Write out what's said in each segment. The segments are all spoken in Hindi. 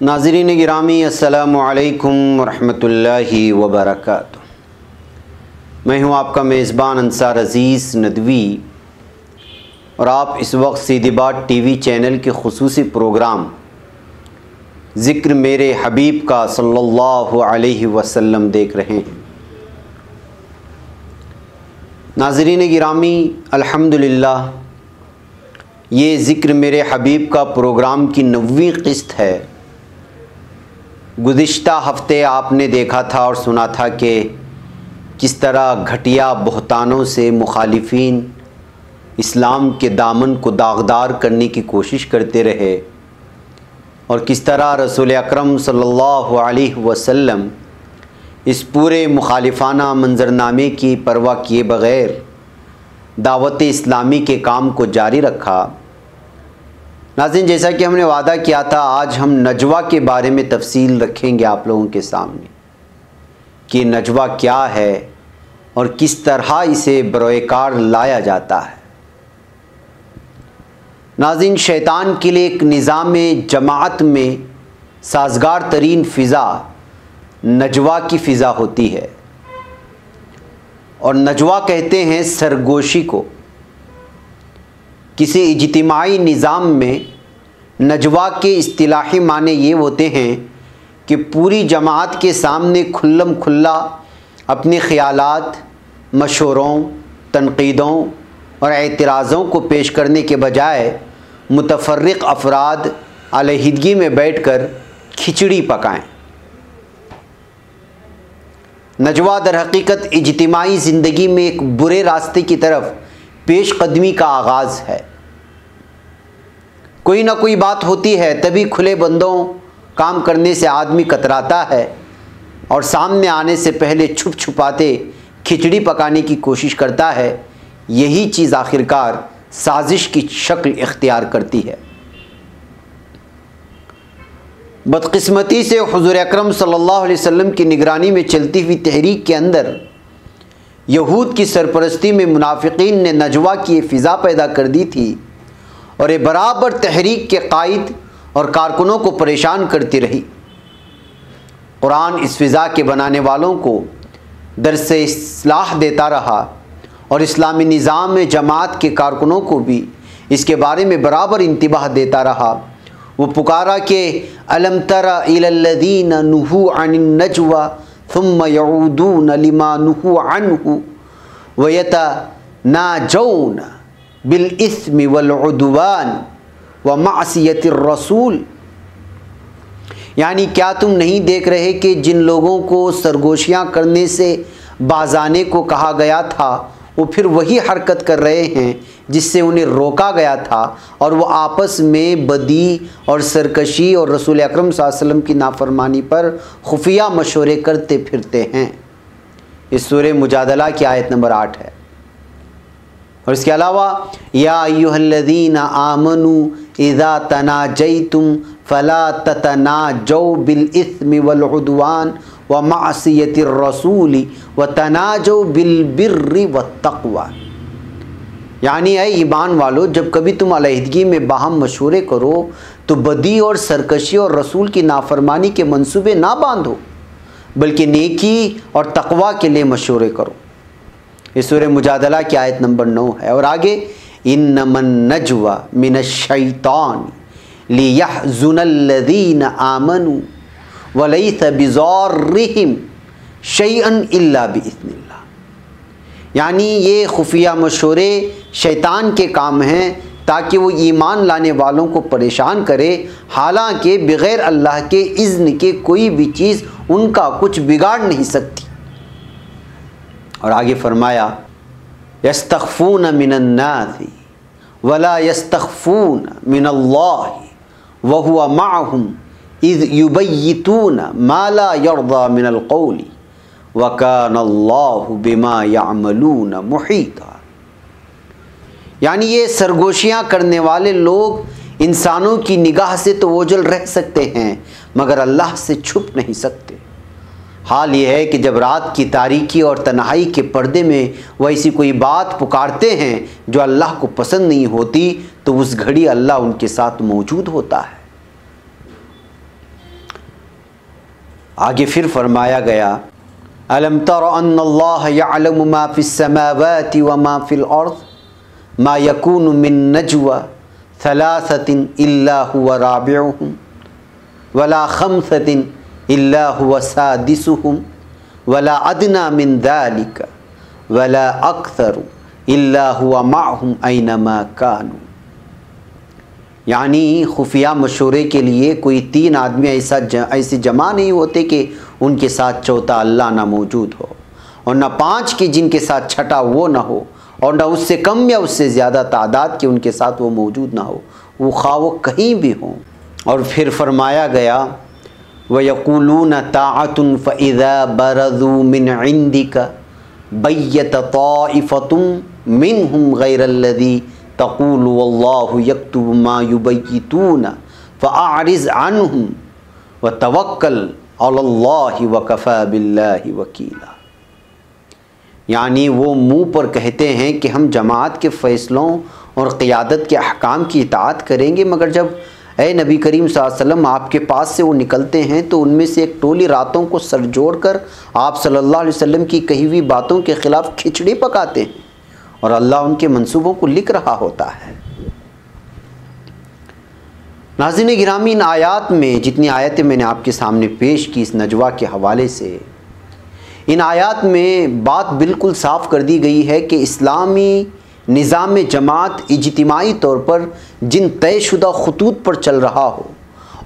नाज़रीन गिरामी अस्सलामु अलैकुम वरहमतुल्लाहि वबरकातुहू। मैं हूँ आपका मेज़बान अंसार अज़ीज़ नदवी और आप इस वक्त सीधी बात टीवी चैनल के खुसूसी प्रोग्राम ज़िक्र मेरे हबीब का सल्लल्लाहु अलैहि वसल्लम देख रहे हैं। नाज़रीन गिरामी अल्हम्दुलिल्लाह ये ज़िक्र मेरे हबीब का प्रोग्राम की 9वीं क़िस्त है। गुज़िश्ता हफ़्ते आपने देखा था और सुना था कि किस तरह घटिया बहतानों से मुखालिफिन इस्लाम के दामन को दागदार करने की कोशिश करते रहे और किस तरह रसूल अकरम सल्लल्लाहु अलैहि वसल्लम इस पूरे मुखालिफाना मंजरनामे की परवाह किए बग़ैर दावत इस्लामी के काम को जारी रखा। नाज़रीन, जैसा कि हमने वादा किया था, आज हम नजवा के बारे में तफसील रखेंगे आप लोगों के सामने कि नजवा क्या है और किस तरह इसे बरोएकार लाया जाता है। नाज़रीन, शैतान के लिए एक निज़ाम जमात में साजगार तरीन फ़िज़ा नजवा की फ़िज़ा होती है और नजवा कहते हैं सरगोशी को। किसी इज्तिमाई निज़ाम में नजवा के इस्तिलाही माने ये होते हैं कि पूरी जमात के सामने खुल्लम खुल्ला अपने ख़यालात, मशवरों, तनक़ीदों और एतराज़ों को पेश करने के बजाय मुतफ़र्रिक़ अफ़राद अलहदगी में बैठकर खिचड़ी पकाएं। नजवा दर हकीकत इज्तिमाई ज़िंदगी में एक बुरे रास्ते की तरफ पेश कदमी का आगाज़ है। कोई ना कोई बात होती है तभी खुले बंदों काम करने से आदमी कतराता है और सामने आने से पहले छुप छुपाते खिचड़ी पकाने की कोशिश करता है। यही चीज़ आखिरकार साजिश की शक्ल इख्तियार करती है। बदकिस्मती से हुज़ूर अकरम सल्लल्लाहु अलैहि वसल्लम की निगरानी में चलती हुई तहरीक के अंदर यहूद की सरपरस्ती में मुनाफिकीन ने नजवा की फ़िज़ा पैदा कर दी थी और ये बराबर तहरीक के कायद और कारकुनों को परेशान करती रही। कुरान इस फ़िज़ा के बनाने वालों को दरसे इस्लाह देता रहा और इस्लामी निज़ाम में जमात के कारकुनों को भी इसके बारे में बराबर इंतिबाह देता रहा। वो पुकारा कि अलम तरा इलल्लज़ीना नुहू अनिन नजवा थुम्मा यऊदून लिमा नुहू अन्हु व यतनाजौन बिल इस्मि वल उद्वान व मासियतिर रसूल। यानी क्या तुम नहीं देख रहे कि जिन लोगों को सरगोशियाँ करने से बाज़ाने को कहा गया था वो फिर वही हरकत कर रहे हैं जिससे उन्हें रोका गया था और वो आपस में बदी और सरकशी और रसूल अकरम सल्लल्लाहु अलैहि वसल्लम की नाफरमानी पर खुफिया मशवरे करते फिरते हैं। इस सूरे मुजादला की आयत नंबर 8 है। और इसके अलावा या अय्युहल्लज़ीना आमनू इज़ा तनाजयतुम फ़ला ततनाजौ बिल इस्मि वल उद्वान व मासियतिर रसूली व तनाजौ बिल बिर्रि वत तक़वा। यानी ऐ ईमान वालो, जब कभी तुम अलहदगी में बाहम मशवरे करो तो बदी और सरकशी और रसूल की नाफरमानी के मंसूबे ना बांधो, बल्कि नेकी और तक़वा के लिए मशवरे करो। इस सूरह मुजादला की आयत नंबर 9 है। और आगे इन्नमन नजवा मिनश्शैतान लियहज़ुनल्लज़ीना आमनू वलैसा बिज़ार्रिहिम शैअन इल्ला बिइज़्निल्लाह। यानी ये खुफिया मशवरे शैतान के काम हैं ताकि वो ईमान लाने वालों को परेशान करे, हालांकि बग़ैर अल्लाह के इज़्न के कोई भी चीज़ उनका कुछ बिगाड़ नहीं सकती। और आगे फरमाया यस्तख़फ़ून मिनन्नासी वला यस्तख्फून मिनल्लाहि व हुवा मअहुम इज़ युबय्यितून मा ला यर्दा मिनल क़ौली व कानल्लाहु बिमा यअमलून मुहीता। यानी ये सरगोशियाँ करने वाले लोग इंसानों की निगाह से तो ओझल रह सकते हैं मगर अल्लाह से छुप नहीं सकते। हाल ये है कि जब रात की तारीकी और तन्हाई के पर्दे में वह ऐसी कोई बात पुकारते हैं जो अल्लाह को पसंद नहीं होती तो उस घड़ी अल्लाह उनके साथ मौजूद होता है। आगे फिर फरमाया गया, अलम तरा अन्नल्लाह यअलमु मा फिस समावाति व मा फिल अर्ज़ मा यकूनु मिन नजवा थलासतिन इल्ला हुवा राबिउहुम वला खम्सतिन इल्ला हुवा सादिसुहुम वला अदना मिन ज़ालिका वला अक्सरु इल्ला हुवा माअहुम ऐनमा कानू। यानी खुफिया मशवरे के लिए कोई 3 आदमी ऐसे जमा नहीं होते कि उनके साथ चौथा अल्लाह ना मौजूद हो, और न 5 की जिनके साथ छठा वो ना हो, और न उससे कम या उससे ज़्यादा तादाद के उनके साथ वो मौजूद ना हो, वो खा वो कहीं भी हों। और फिर फरमाया गया, व यक़ूलून ताअतुन फ़इज़ा बरज़ू मिन इंदिका बय्यत ताइफ़तुम मिनहुम गैरल्लज़ी तक़ूलु वल्लाहु यक्तुबु मा युबय्यितून फ़अअरिज़ अन्हुम व तवक्कल अलल्लाहि व कफ़ा बिल्लाहि वकीला। यानी वो मुँह पर कहते हैं कि हम जमात के फ़ैसलों और क़ियादत के अहकाम की इताअत करेंगे, मगर जब ए नबी करीम सल्लल्लाहु अलैहि वसल्लम आपके पास से वो निकलते हैं तो उनमें से एक टोली रातों को सर जोड़ कर आप सल्लल्लाहु अलैहि वसल्लम की कही हुई बातों के ख़िलाफ़ खिचड़ी पकाते हैं और अल्लाह उनके मंसूबों को लिख रहा होता है। नाज़रीन गिरामी, इन आयात में जितनी आयतें मैंने आपके सामने पेश की इस नजवा के हवाले से, इन आयात में बात बिल्कुल साफ़ कर दी गई है कि इस्लामी निज़ाम जमात इज्तिमाई तौर पर जिन तयशुदा खतूत पर चल रहा हो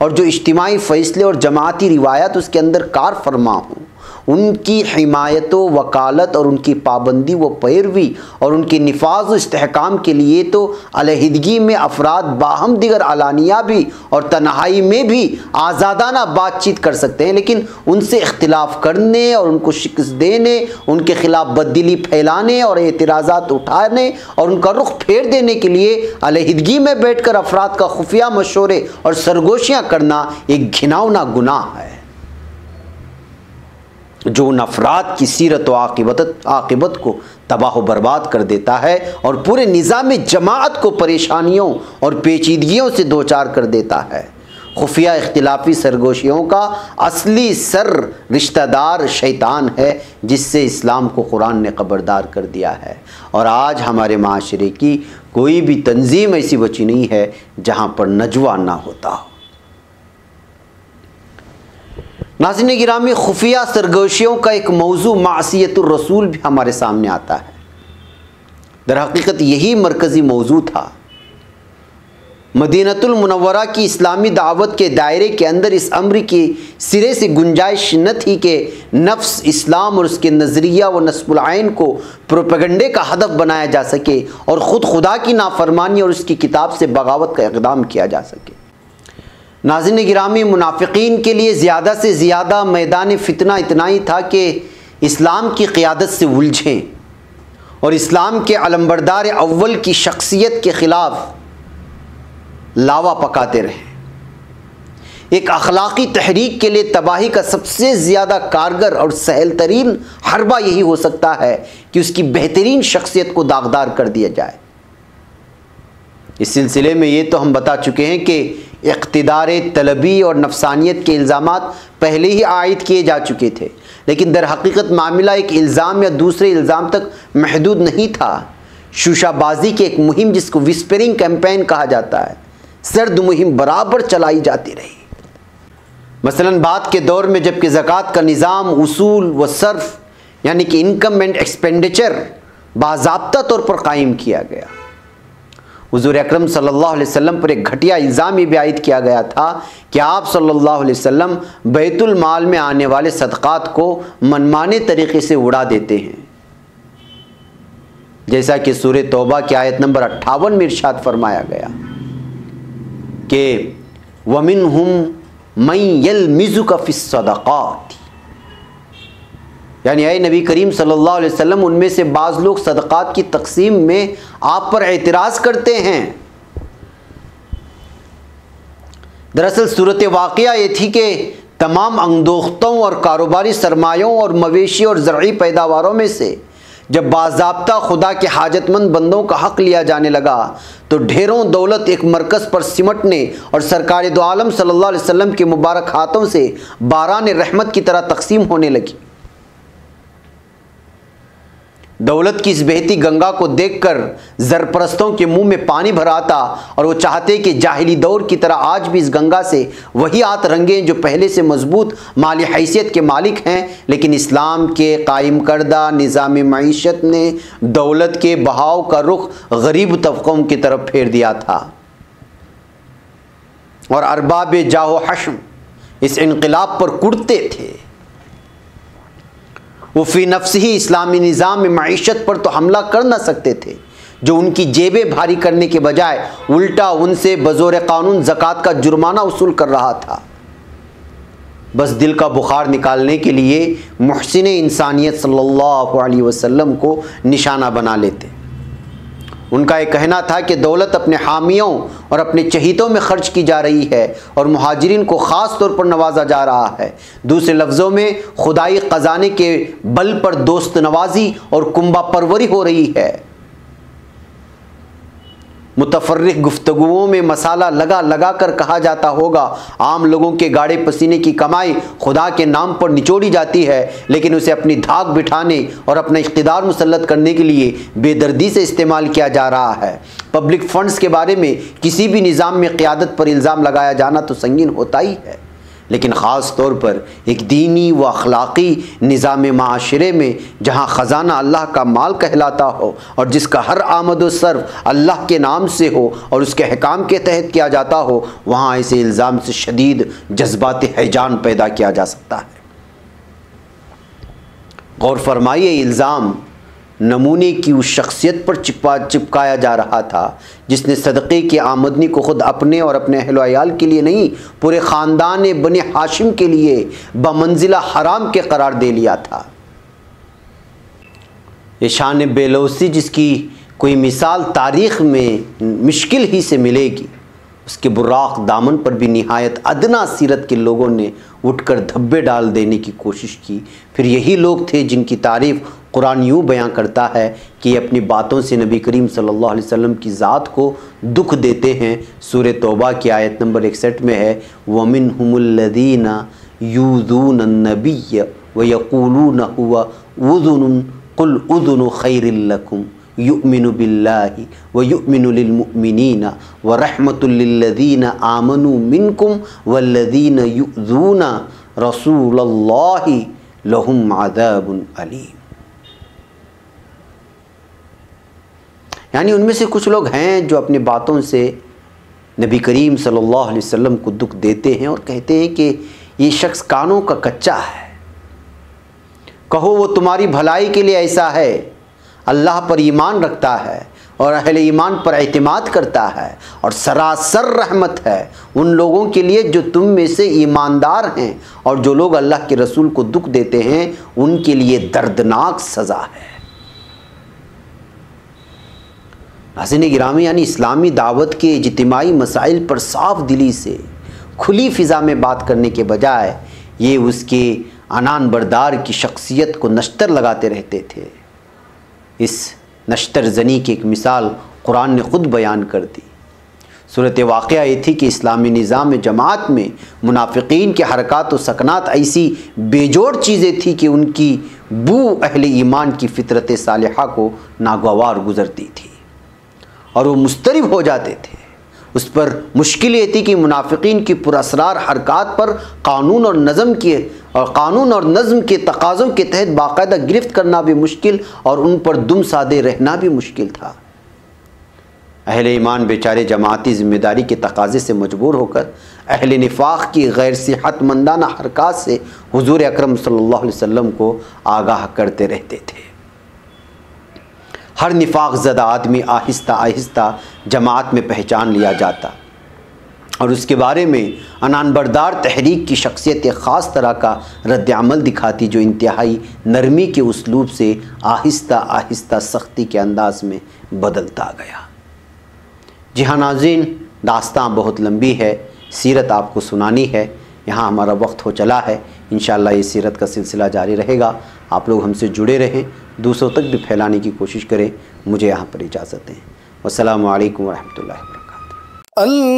और जो इज्तिमाई फ़ैसले और जमाती रिवायत उसके अंदर कार फरमा हों, उनकी हिमायत व वकालत और उनकी पाबंदी व पैरवी और उनके निफाज व इस्तेहकाम के लिए तो अलहदगी में अफराद बाहम दिगर अलानिया भी और तन्हाई में भी आज़ादाना बातचीत कर सकते हैं, लेकिन उनसे इख्तिलाफ़ करने और उनको शिकस्त देने, उनके ख़िलाफ़ बददिली फैलाने और एतराज़ात उठाने और उनका रुख फेर देने के लिए अलहदगी में बैठ कर अफराद का खुफिया मशवरे और सरगोशियाँ करना एक घिनौना गुनाह है जो उन अफराद की सीरत व आक़िबत को तबाह व बर्बाद कर देता है और पूरे निज़ाम जमात को परेशानियों और पेचीदगियों से दो चार कर देता है। खुफिया इख्तिलाफी सरगोशियों का असली सर रिश्तेदार शैतान है, जिससे इस्लाम को कुरान ने खबरदार कर दिया है। और आज हमारे माशरे की कोई भी तंजीम ऐसी बची नहीं है जहाँ पर नजवा ना होता हो। नाज़रीन गिरामी, खुफिया सरगोशियों का एक मौजू मासियतुर रसूल भी हमारे सामने आता है। दर हकीकत यही मरकज़ी मौजू था। मदीनतुल मुनव्वरा की इस्लामी दावत के दायरे के अंदर इस अम्र की सिरे से गुंजाइश न थी कि नफ्स, इस्लाम और उसके नज़रिया व नस्बुल आइन को प्रोपेगंडे का हदफ बनाया जा सके और ख़ुद खुदा की नाफरमानी और उसकी किताब से बगावत का इक़दाम किया जा सके। नाज़रीन गिरामी, मुनाफिकीन के लिए ज़्यादा से ज़्यादा मैदान फितना इतना ही था कि इस्लाम की क़ियादत से उलझें और इस्लाम के अलंबरदार अव्वल की शख्सियत के ख़िलाफ़ लावा पकाते रहें। एक अखलाक़ी तहरीक के लिए तबाही का सबसे ज़्यादा कारगर और सहल तरीन हरबा यही हो सकता है कि उसकी बेहतरीन शख्सियत को दागदार कर दिया जाए। इस सिलसिले में ये तो हम बता चुके हैं कि इक़्तिदार तलबी और नफसानियत के इल्ज़ामात पहले ही आयद किए जा चुके थे, लेकिन दर हकीकत मामला एक इल्ज़ाम या दूसरे इल्ज़ाम तक महदूद नहीं था। शूशाबाजी की एक मुहिम, जिसको विस्परिंग कैंपेन कहा जाता है, सर्द मुहिम बराबर चलाई जाती रही। मसलन बाद के दौर में जबकि ज़कात का निज़ाम, उसूल व सर्फ यानी कि इनकम एंड एक्सपेंडिचर बाज़ाब्ता तौर पर कायम किया गया, हुज़ूर अकरम सल्लल्लाहु अलैहि वसल्लम पर एक घटिया इल्ज़ाम ये भी आयद किया गया था कि आप सल्लल्लाहु अलैहि वसल्लम बैतुल माल में आने वाले सदक़ात को मनमाने तरीक़े से उड़ा देते हैं। जैसा कि सूरह तौबा की आयत नंबर 58 में इरशाद फरमाया गया कि वमिनहुम मन यलमिजुका फिस्सदक़ात, यानी ऐ नबी करीम सल्लल्लाहु अलैहि वसल्लम, उनमें से बाज़ लोग सदक़ात की तकसीम में आप पर एतराज़ करते हैं। दरअसल सूरत वाक़िया ये थी कि तमाम अंगदोख्तों और कारोबारी सरमायों और मवेशी और ज़रई पैदावारों में से जब बाज़ाब्ता खुदा के हाजतमंद बंदों का हक़ लिया जाने लगा तो ढेरों दौलत एक मरकज़ पर सिमटने और सरकार दो आलम सल्लल्लाहु अलैहि वसल्लम के मुबारक हाथों से बारान रहमत की तरह तकसीम होने लगी। दौलत की इस बहती गंगा को देखकर ज़रपरस्तों के मुंह में पानी भर आता और वो चाहते कि जाहिली दौर की तरह आज भी इस गंगा से वही आत रंगें जो पहले से मजबूत माली हैसियत के मालिक हैं, लेकिन इस्लाम के कायम करदा निज़ाम मईशत ने दौलत के बहाव का रुख गरीब तबकों की तरफ फेर दिया था और अरबाब जाहो हश्म इस इनकलाब पर कुड़ते थे। वो फी नफ्स ही इस्लामी निज़ाम में मईशत पर तो हमला कर ना सकते थे, जो उनकी जेबें भारी करने के बजाय उल्टा उनसे बज़ोर कानून ज़कात का जुर्माना वसूल कर रहा था। बस दिल का बुखार निकालने के लिए मुहसिन इंसानियत सल्लल्लाहु अलैहि वसल्लम को निशाना बना लेते। उनका ये कहना था कि दौलत अपने हामियों और अपने चहीतों में खर्च की जा रही है और मुहाजिरीन को ख़ास तौर पर नवाजा जा रहा है। दूसरे लफ्ज़ों में खुदाई ख़जाने के बल पर दोस्त नवाजी और कुंबा परवरी हो रही है। मुतफर्रिक गुफ्तगुओं में मसाला लगा लगा कर कहा जाता होगा, आम लोगों के गाढ़े पसीने की कमाई खुदा के नाम पर निचोड़ी जाती है, लेकिन उसे अपनी धाक बिठाने और अपना इख्तिदार मुसल्लत करने के लिए बेदर्दी से इस्तेमाल किया जा रहा है। पब्लिक फंड्स के बारे में किसी भी निज़ाम में क़ियादत पर इल्ज़ाम लगाया जाना तो संगीन होता ही है, लेकिन ख़ास तौर पर एक दीनी व अखलाक़ी निज़ाम माशरे में जहाँ ख़जाना अल्लाह का माल कहलाता हो और जिसका हर आमद व सर्फ अल्लाह के नाम से हो और उसके अहकाम के तहत किया जाता हो, वहाँ ऐसे इल्ज़ाम से शदीद जज्बात हैजान पैदा किया जा सकता है। गौर फरमाइए, इल्ज़ाम नमूने की उस शख्सियत पर चिपकाया जा रहा था जिसने सदक़े की आमदनी को ख़ुद अपने और अपने अहल अयाल के लिए नहीं, पूरे ख़ानदान बने हाशिम के लिए बमंजिला हराम के करार दे लिया था। ये शान बेलौसी जिसकी कोई मिसाल तारीख़ में मुश्किल ही से मिलेगी, उसके बुर्राक दामन पर भी निहायत अदना सीरत के लोगों ने उठकर धब्बे डाल देने की कोशिश की। फिर यही लोग थे जिनकी तारीफ़ कुरान यूँ बयां करता है कि अपनी बातों से नबी करीम सल्लल्लाहु अलैहि वसल्लम की ज़ात को दुख देते हैं। सूरह तौबा की आयत नंबर 61 में है, वमिनहुमुल्लज़ीना यूज़ून अन्नबिय्य व यक़ूलून हुवा उज़ुनुन कुल उज़ुनु खैरिल लकुम युमिनु बिल्लाहि व युमिनु लिल मुमिनीना व रहमतुल लिल्लज़ीना आमनू मिनकुम वल्लज़ीना युज़ूना रसूलल्लाहि लहुम अज़ाबुन अलीम। यानी उनमें से कुछ लोग हैं जो अपनी बातों से नबी करीम सल्लल्लाहु अलैहि वसल्लम को दुख देते हैं और कहते हैं कि ये शख्स कानों का कच्चा है। कहो वो तुम्हारी भलाई के लिए ऐसा है, अल्लाह पर ईमान रखता है और अहले ईमान पर एतमाद करता है और सरासर रहमत है उन लोगों के लिए जो तुम में से ईमानदार हैं, और जो लोग अल्लाह के रसूल को दुख देते हैं उनके लिए दर्दनाक सज़ा है। नाज़रीन गिरामी, यानी इस्लामी दावत के इज्तिमाई मसाइल पर साफ दिली से खुली फ़िज़ा में बात करने के बजाय ये उसके अनान बरदार की शख्सियत को नश्तर लगाते रहते थे। इस नश्तर ज़नी की एक मिसाल कुरान ने ख़ुद बयान कर दी। सूरत वाक़या ये थी कि इस्लामी निज़ाम जमात में मुनाफिकीन के हरकात व सकनात ऐसी बेजोड़ चीज़ें थी कि उनकी बू अहले ईमान की फ़ितरत सालिहा को नागवार गुज़रती थी और वो मुस्तरिब हो जाते थे। उस पर मुश्किल ये थी कि मुनाफिकीन की पुरअसरार हरकात पर कानून और नज़म के तकाज़ों के तहत बाकायदा गिरफ्त करना भी मुश्किल और उन पर दुम साधे रहना भी मुश्किल था। अहले ईमान बेचारे जमाती ज़िम्मेदारी के तकाज़े से मजबूर होकर अहले निफाक की गैर सेहतमंदाना हरकात से हुज़ूर अकरम सल्लल्लाहु अलैहि वसल्लम को आगाह करते रहते थे। हर निफाक ज़दा आदमी आहिस्ता आहिस्ता जमात में पहचान लिया जाता और उसके बारे में अनानबरदार तहरीक की शख्सियत एक ख़ास तरह का रद्द-ए-अमल दिखाती, जो इंतहाई नरमी के उसलूब से आहिस्ता आहिस्ता सख्ती के अंदाज़ में बदलता गया। जी हाँ नाज़रीन, दास्तां बहुत लंबी है, सीरत आपको सुनानी है, यहाँ हमारा वक्त हो चला है। इंशाअल्लाह ये सीरत का सिलसिला जारी रहेगा। आप लोग हमसे जुड़े रहें, दूसरों तक भी फैलाने की कोशिश करें। मुझे यहाँ पर इजाज़त दें। वस्सलामु अलैकुम वरहमतुल्लाहि वबरकातुहू।